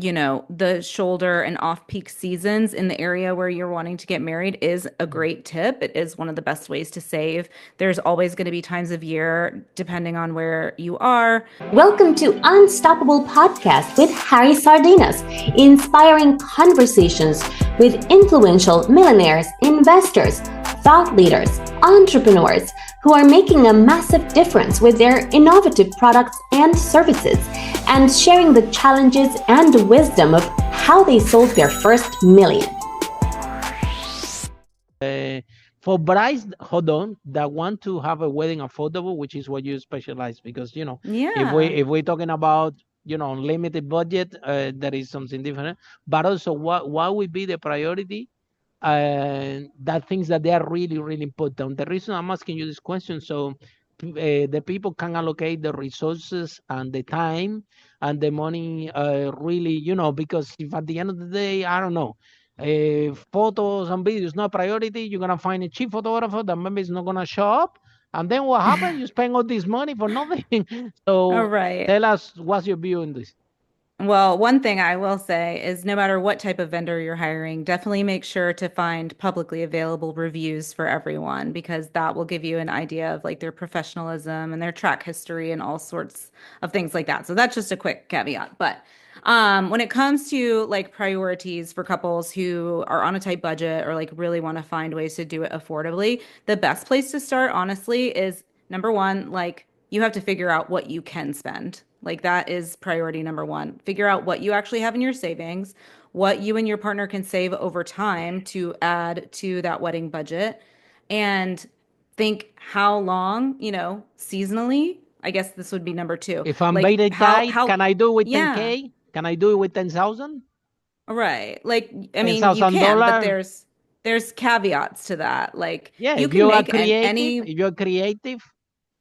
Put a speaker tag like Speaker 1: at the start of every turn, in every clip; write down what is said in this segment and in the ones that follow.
Speaker 1: the shoulder and off-peak seasons in the area where you're wanting to get married is a great tip. It is one of the best ways to save. There's always going to be times of year, depending on where you are.
Speaker 2: Welcome to Unstoppable Podcast with Harry Sardinas, inspiring conversations with influential millionaires, investors, thought leaders, entrepreneurs who are making a massive difference with their innovative products and services, and sharing the challenges and wisdom of how they sold their first million.
Speaker 3: For brides, hold on, that want to have a wedding affordable, which is what you specialize, because if
Speaker 1: Yeah.
Speaker 3: we're talking about unlimited budget, that is something different. But also, what would be the priority? That things that they are really really important. The reason I'm asking you this question, so the people can allocate the resources and the time and the money, really, because if at the end of the day, I don't know, photos and videos not priority, you're gonna find a cheap photographer that maybe is not gonna show up, and then what happens? You spend all this money for nothing.
Speaker 1: All
Speaker 3: So
Speaker 1: right.
Speaker 3: tell us, what's your view on this?
Speaker 1: Well, one thing I will say is no matter what type of vendor you're hiring, definitely make sure to find publicly available reviews for everyone because that will give you an idea of like their professionalism and their track history and all sorts of things like that. So that's just a quick caveat. But when it comes to like priorities for couples who are on a tight budget or like really want to find ways to do it affordably, the best place to start, honestly, is number one, like you have to figure out what you can spend. Like that is priority number one. Figure out what you actually have in your savings, what you and your partner can save over time to add to that wedding budget, and think how long, seasonally. I guess this would be number two.
Speaker 3: If I'm
Speaker 1: Like
Speaker 3: very
Speaker 1: how
Speaker 3: tight,
Speaker 1: how
Speaker 3: can I do it with
Speaker 1: yeah,
Speaker 3: 10K? Can I do it with 10,000?
Speaker 1: right. Like I
Speaker 3: ten
Speaker 1: mean, you
Speaker 3: thousand
Speaker 1: can, but
Speaker 3: dollar.
Speaker 1: there's caveats to that. Like
Speaker 3: Yeah,
Speaker 1: you
Speaker 3: if
Speaker 1: can
Speaker 3: you are
Speaker 1: make
Speaker 3: creative,
Speaker 1: any
Speaker 3: if you're creative,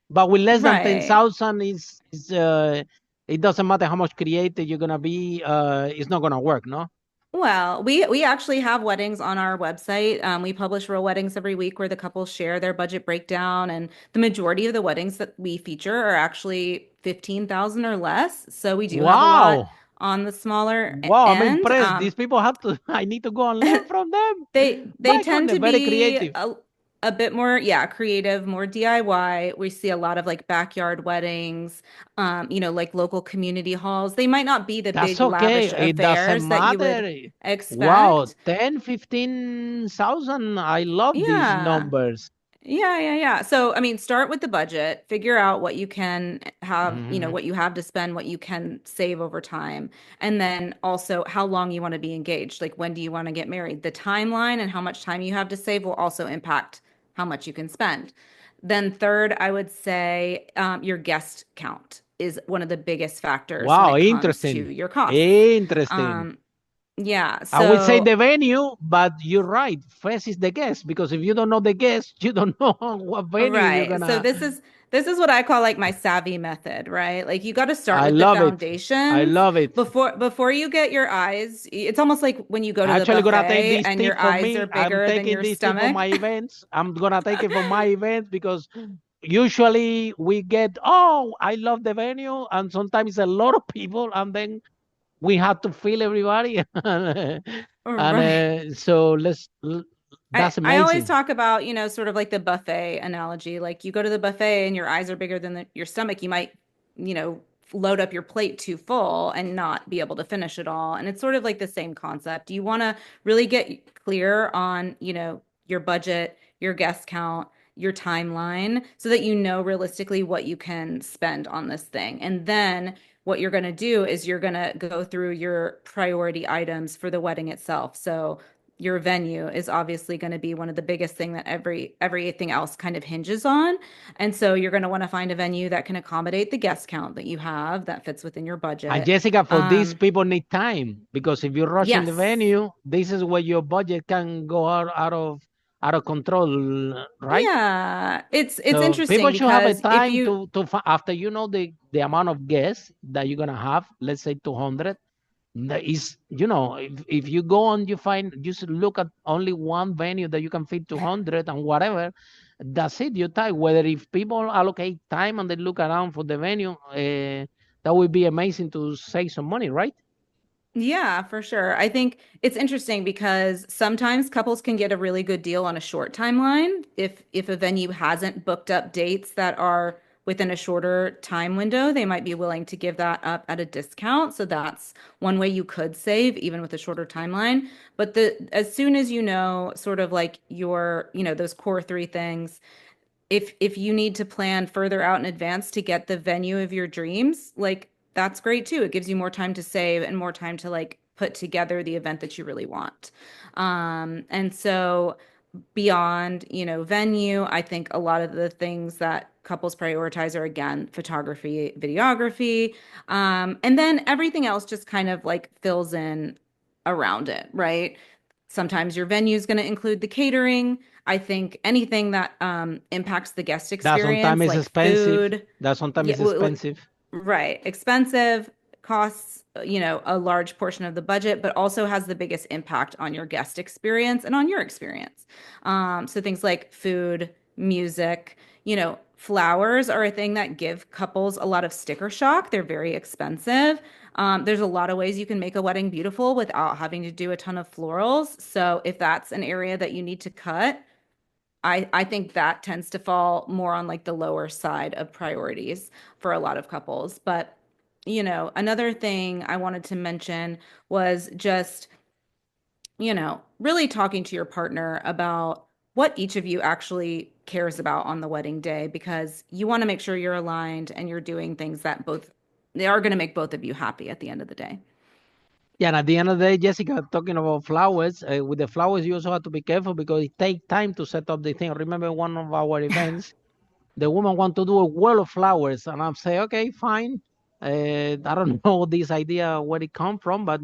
Speaker 3: but with less than ten
Speaker 1: right.
Speaker 3: thousand is it doesn't matter how much creative you're gonna be, it's not gonna work, no?
Speaker 1: Well, we actually have weddings on our website. We publish real weddings every week where the couples share their budget breakdown, and the majority of the weddings that we feature are actually 15,000 or less. So we do have a lot
Speaker 3: Wow.
Speaker 1: on the smaller
Speaker 3: Wow, I'm
Speaker 1: end.
Speaker 3: impressed. These people have to I need to go and learn from them.
Speaker 1: They
Speaker 3: My
Speaker 1: tend
Speaker 3: goodness,
Speaker 1: to
Speaker 3: very
Speaker 1: be
Speaker 3: creative.
Speaker 1: a bit more, yeah, creative, more DIY. We see a lot of like backyard weddings, like local community halls. They might not be the
Speaker 3: That's
Speaker 1: big
Speaker 3: okay.
Speaker 1: lavish
Speaker 3: It doesn't
Speaker 1: affairs that you would
Speaker 3: matter. Wow,
Speaker 1: expect.
Speaker 3: 10, 15,000. I love these
Speaker 1: Yeah.
Speaker 3: numbers.
Speaker 1: Yeah. So, I mean, start with the budget, figure out what you can have,
Speaker 3: Mhm.
Speaker 1: what you have to spend, what you can save over time. And then also how long you want to be engaged. Like, when do you want to get married? The timeline and how much time you have to save will also impact how much you can spend. Then, third, I would say your guest count is one of the biggest factors when
Speaker 3: Wow,
Speaker 1: it comes to
Speaker 3: interesting.
Speaker 1: your costs.
Speaker 3: Interesting.
Speaker 1: Um, yeah.
Speaker 3: I would say
Speaker 1: So,
Speaker 3: the venue, but you're right. First is the guest, because if you don't know the guest, you don't know what venue you're
Speaker 1: right. So
Speaker 3: gonna.
Speaker 1: this is what I call like my savvy method, right? Like you got to start
Speaker 3: I
Speaker 1: with the
Speaker 3: love it. I
Speaker 1: foundations
Speaker 3: love it.
Speaker 1: before you get your eyes. It's almost like when you go to the
Speaker 3: Actually, gonna take
Speaker 1: buffet
Speaker 3: this
Speaker 1: and
Speaker 3: tip
Speaker 1: your
Speaker 3: from
Speaker 1: eyes
Speaker 3: me.
Speaker 1: are
Speaker 3: I'm
Speaker 1: bigger than
Speaker 3: taking
Speaker 1: your
Speaker 3: this tip for
Speaker 1: stomach.
Speaker 3: my events. I'm gonna take it for my events, because usually we get, oh, I love the venue, and sometimes a lot of people, and then we have to fill everybody. And
Speaker 1: Right.
Speaker 3: so
Speaker 1: I
Speaker 3: that's
Speaker 1: I always
Speaker 3: amazing.
Speaker 1: talk about, sort of like the buffet analogy. Like you go to the buffet and your eyes are bigger than your stomach, you might, you know, load up your plate too full and not be able to finish it all. And it's sort of like the same concept. You want to really get clear on, your budget, your guest count, your timeline so that you know realistically what you can spend on this thing. And then what you're going to do is you're going to go through your priority items for the wedding itself. So your venue is obviously going to be one of the biggest thing that everything else kind of hinges on. And so you're going to want to find a venue that can accommodate the guest count that you have that fits within your
Speaker 3: And
Speaker 1: budget.
Speaker 3: Jessica, for these
Speaker 1: Um,
Speaker 3: people need time, because if you're rushing the
Speaker 1: yes.
Speaker 3: venue, this is where your budget can go out of control, right?
Speaker 1: Yeah. It's
Speaker 3: So people
Speaker 1: interesting
Speaker 3: should have a
Speaker 1: because if
Speaker 3: time
Speaker 1: you
Speaker 3: after the amount of guests that you're gonna have, let's say 200. That is, if you go and you find, just look at only one venue that you can fit 200 and whatever, that's it. You're tight. Whether if people allocate time and they look around for the venue, that would be amazing to save some money, right?
Speaker 1: Yeah, for sure. I think it's interesting because sometimes couples can get a really good deal on a short timeline if a venue hasn't booked up dates that are within a shorter time window, they might be willing to give that up at a discount. So that's one way you could save even with a shorter timeline. But the as soon as you know sort of like your, those core three things, if you need to plan further out in advance to get the venue of your dreams, like that's great too. It gives you more time to save and more time to like put together the event that you really want. And so beyond, venue, I think a lot of the things that couples prioritize are again, photography, videography, and then everything else just kind of like fills in around it, right? Sometimes your venue is going to include the catering. I think anything that impacts the guest
Speaker 3: That sometimes
Speaker 1: experience,
Speaker 3: is
Speaker 1: like
Speaker 3: expensive.
Speaker 1: food,
Speaker 3: That sometimes
Speaker 1: yeah,
Speaker 3: is expensive.
Speaker 1: right, expensive, costs, a large portion of the budget, but also has the biggest impact on your guest experience and on your experience. So things like food, music, flowers are a thing that give couples a lot of sticker shock. They're very expensive. There's a lot of ways you can make a wedding beautiful without having to do a ton of florals. So if that's an area that you need to cut, I think that tends to fall more on like the lower side of priorities for a lot of couples. But, another thing I wanted to mention was just, really talking to your partner about what each of you actually cares about on the wedding day, because you want to make sure you're aligned and you're doing things that they are going to make both of you happy at the end of the day.
Speaker 3: Yeah, and at the end of the day, Jessica, talking about flowers, with the flowers, you also have to be careful because it takes time to set up the thing. Remember one of our events, the woman want to do a wall of flowers, and I'm saying, okay, fine. I don't know this idea where it come from, but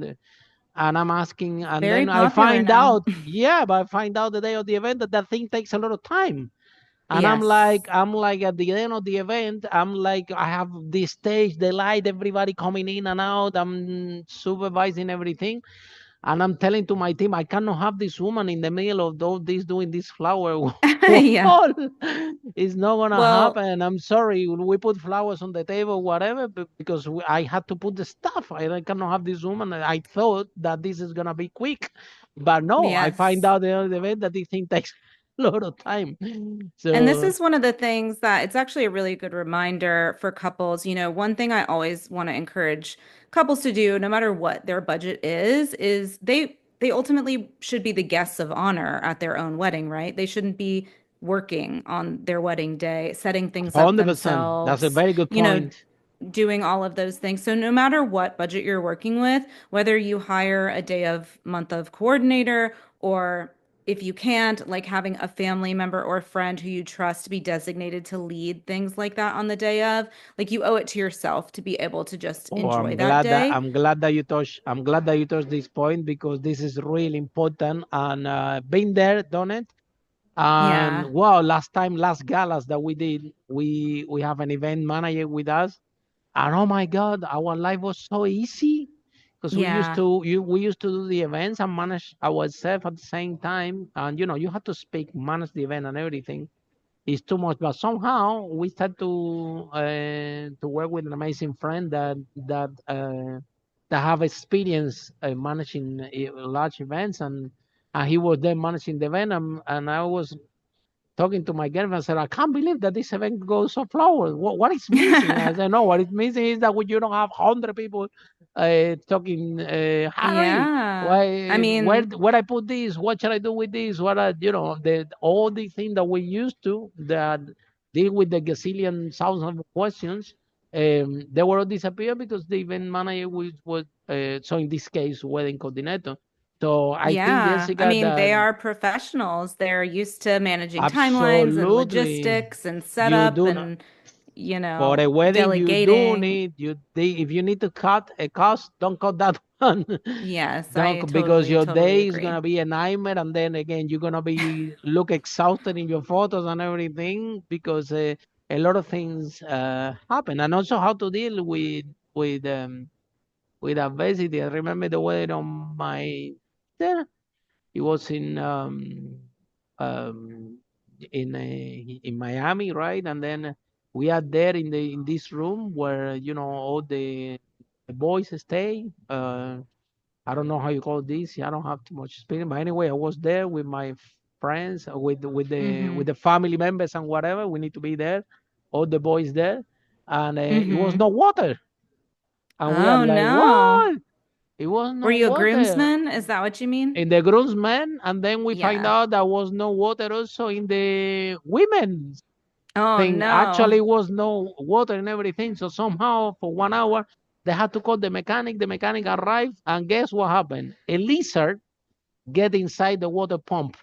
Speaker 3: and I'm asking, and
Speaker 1: Very
Speaker 3: then I
Speaker 1: popular
Speaker 3: find
Speaker 1: now.
Speaker 3: out, yeah, but I find out the day of the event that that thing takes a lot of time. And
Speaker 1: Yes.
Speaker 3: I'm like at the end of the event, I'm like, I have this stage, the light, everybody coming in and out. I'm supervising everything. And I'm telling to my team, I cannot have this woman in the middle of all this doing this flower
Speaker 1: Yeah.
Speaker 3: wall. It's not gonna
Speaker 1: Well,
Speaker 3: happen. I'm sorry. We put flowers on the table, whatever, because I had to put the stuff. I cannot have this woman. I thought that this is gonna be quick, but no. I find
Speaker 1: yes.
Speaker 3: out the end of the event that this thing takes a lot of time.
Speaker 1: And this
Speaker 3: So
Speaker 1: is one of the things that it's actually a really good reminder for couples. One thing I always want to encourage couples to do, no matter what their budget is they ultimately should be the guests of honor at their own wedding, right? They shouldn't be working on their wedding day, setting things up
Speaker 3: 100%. That's a
Speaker 1: themselves,
Speaker 3: very good point.
Speaker 1: doing all of those things. So no matter what budget you're working with, whether you hire a day of month of coordinator or if you can't, like having a family member or a friend who you trust to be designated to lead things like that on the day of, like you owe it to yourself to be able to just
Speaker 3: Oh,
Speaker 1: enjoy that day.
Speaker 3: I'm glad that you touched this point because this is really important and been there, done it. And
Speaker 1: Yeah.
Speaker 3: wow, last galas that we did, we have an event manager with us, and oh my God, our life was so easy because
Speaker 1: Yeah.
Speaker 3: we used to do the events and manage ourselves at the same time, and you have to speak, manage the event and everything. It's too much, but somehow we start to work with an amazing friend that have experience managing large events, and he was there managing the event, and I was talking to my girlfriend. I said, I can't believe that this event goes so flawless. What is missing? I said, no, what is missing is that when you don't have 100 people talking, Harry,
Speaker 1: Yeah. I
Speaker 3: why,
Speaker 1: mean,
Speaker 3: where I put this? What should I do with this? What I, all the things that we used to that deal with the gazillion thousands of questions, they were all disappear because the event manager was so in this case, wedding coordinator. So I think,
Speaker 1: yeah. I
Speaker 3: Jessica,
Speaker 1: mean,
Speaker 3: that
Speaker 1: they are professionals. They're used to managing timelines and
Speaker 3: absolutely.
Speaker 1: logistics and
Speaker 3: You
Speaker 1: setup
Speaker 3: do not,
Speaker 1: and,
Speaker 3: for a wedding, you do
Speaker 1: delegating.
Speaker 3: need if you need to cut a cost, don't cut that one.
Speaker 1: Yes,
Speaker 3: Don't
Speaker 1: I
Speaker 3: because
Speaker 1: totally,
Speaker 3: your
Speaker 1: totally
Speaker 3: day is
Speaker 1: agree.
Speaker 3: gonna be a nightmare, and then again you're gonna be look exhausted in your photos and everything because a lot of things happen, and also how to deal with adversity. I remember the wedding on my sister. It was um, in Miami, right? And then we are there in this room where all the boys stay. I don't know how you call this. I don't have too much experience, but anyway, I was there with my friends, with the family members and whatever. We need to be there, all the boys there, and it was no water, and we are
Speaker 1: Oh
Speaker 3: like,
Speaker 1: no.
Speaker 3: what? It was
Speaker 1: Were
Speaker 3: no
Speaker 1: you a
Speaker 3: water
Speaker 1: groomsman? Is that what you mean?
Speaker 3: in the groomsmen, and then we find
Speaker 1: Yeah.
Speaker 3: out there was no water also in the women's
Speaker 1: Oh
Speaker 3: thing. Actually,
Speaker 1: no.
Speaker 3: was no water and everything. So somehow, for 1 hour, they had to call the mechanic. The mechanic arrived, and guess what happened? A lizard get inside the water pump,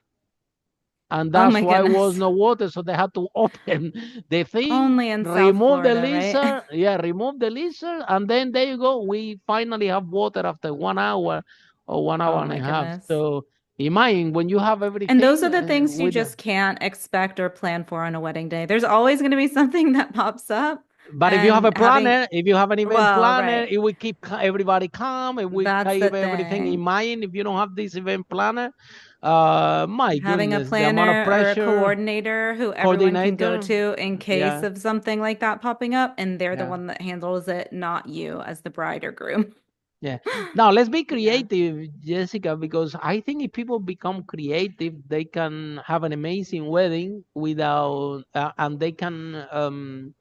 Speaker 3: and
Speaker 1: Oh
Speaker 3: that's
Speaker 1: my
Speaker 3: why was
Speaker 1: goodness.
Speaker 3: no water. So they had to open the thing,
Speaker 1: Only in South
Speaker 3: remove the
Speaker 1: Florida, right?
Speaker 3: lizard, yeah, remove the lizard, and then there you go. We finally have water after 1 hour or one
Speaker 1: Oh
Speaker 3: hour and
Speaker 1: my
Speaker 3: a half.
Speaker 1: goodness.
Speaker 3: So imagine when you have
Speaker 1: And those
Speaker 3: everything
Speaker 1: are the things you
Speaker 3: with
Speaker 1: just can't expect or plan for on a wedding day. There's always going to be something that pops up.
Speaker 3: But if you have a
Speaker 1: And having,
Speaker 3: planner, if you have an event
Speaker 1: well,
Speaker 3: planner,
Speaker 1: right.
Speaker 3: it will keep everybody calm. It will
Speaker 1: That's the
Speaker 3: keep everything in
Speaker 1: thing.
Speaker 3: mind. If you don't have this event planner, my
Speaker 1: Having a
Speaker 3: goodness, the amount of
Speaker 1: planner or a
Speaker 3: pressure,
Speaker 1: coordinator who everyone can go
Speaker 3: coordinator,
Speaker 1: to in case
Speaker 3: yeah,
Speaker 1: of something like that popping up, and they're the
Speaker 3: yeah,
Speaker 1: one that handles it, not you as the bride or groom.
Speaker 3: yeah. Now let's be
Speaker 1: Yeah.
Speaker 3: creative, Jessica, because I think if people become creative, they can have an amazing wedding without, and they can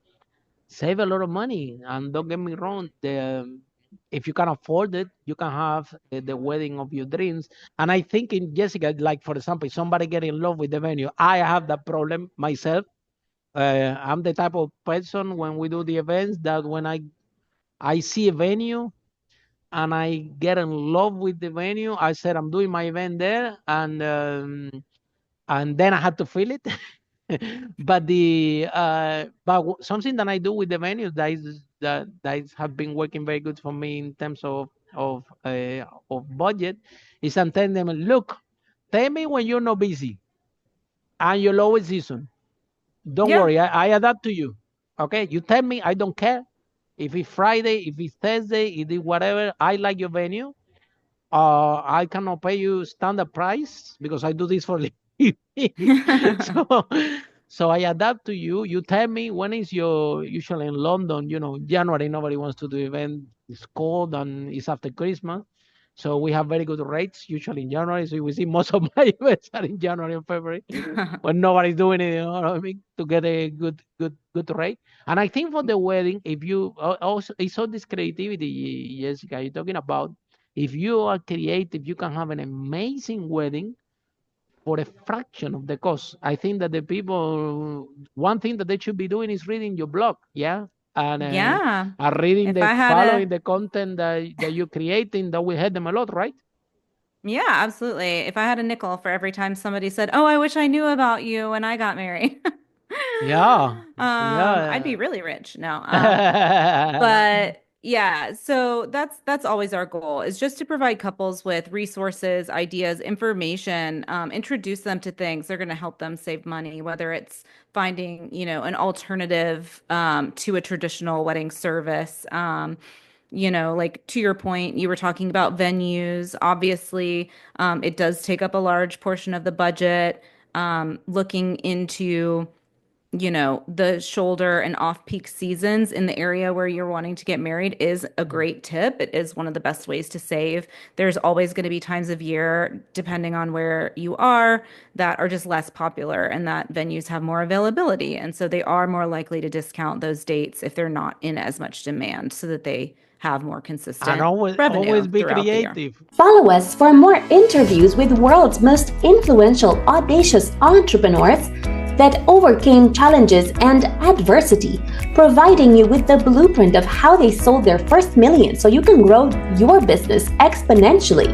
Speaker 3: save a lot of money. And don't get me wrong, if you can afford it, you can have the wedding of your dreams. And I think in Jessica, like for example, if somebody get in love with the venue, I have that problem myself. I'm the type of person when we do the events that when I see a venue and I get in love with the venue, I said I'm doing my event there, and then I had to feel it. But something that I do with the venues that have been working very good for me in terms of budget is I'm telling them, look, tell me when you're not busy and your lowest season. Don't
Speaker 1: Yeah.
Speaker 3: worry, I adapt to you. Okay, you tell me, I don't care if it's Friday, if it's Thursday, if it's whatever. I like your venue. I cannot pay you standard price because I do this for living. so, so I adapt to you. You tell me when is your usually in London. January nobody wants to do event. It's cold and it's after Christmas. So we have very good rates usually in January. So we see most of my events are in January and February when nobody's doing it. You know what I mean? To get a good rate. And I think for the wedding, if you also it's all this creativity, Jessica, you're talking about. If you are creative, you can have an amazing wedding for a fraction of the cost. I think that the people, one thing that they should be doing is reading your blog, yeah, and
Speaker 1: Yeah.
Speaker 3: are reading
Speaker 1: If I had
Speaker 3: following
Speaker 1: a,
Speaker 3: the content that you're creating. That will help them a lot, right?
Speaker 1: yeah, absolutely. If I had a nickel for every time somebody said, "Oh, I wish I knew about you when I got married."
Speaker 3: Yeah,
Speaker 1: I'd be
Speaker 3: yeah.
Speaker 1: really rich. No. But yeah, so that's always our goal is just to provide couples with resources, ideas, information, introduce them to things that are going to help them save money, whether it's finding, an alternative to a traditional wedding service. Like to your point, you were talking about venues. Obviously, it does take up a large portion of the budget. Looking into the shoulder and off-peak seasons in the area where you're wanting to get married is a great tip. It is one of the best ways to save. There's always going to be times of year, depending on where you are, that are just less popular and that venues have more availability. And so they are more likely to discount those dates if they're not in as much demand so that they have more
Speaker 3: And
Speaker 1: consistent
Speaker 3: always
Speaker 1: revenue
Speaker 3: be
Speaker 1: throughout the year.
Speaker 3: creative.
Speaker 2: Follow us for more interviews with world's most influential, audacious entrepreneurs that overcame challenges and adversity, providing you with the blueprint of how they sold their first million so you can grow your business exponentially.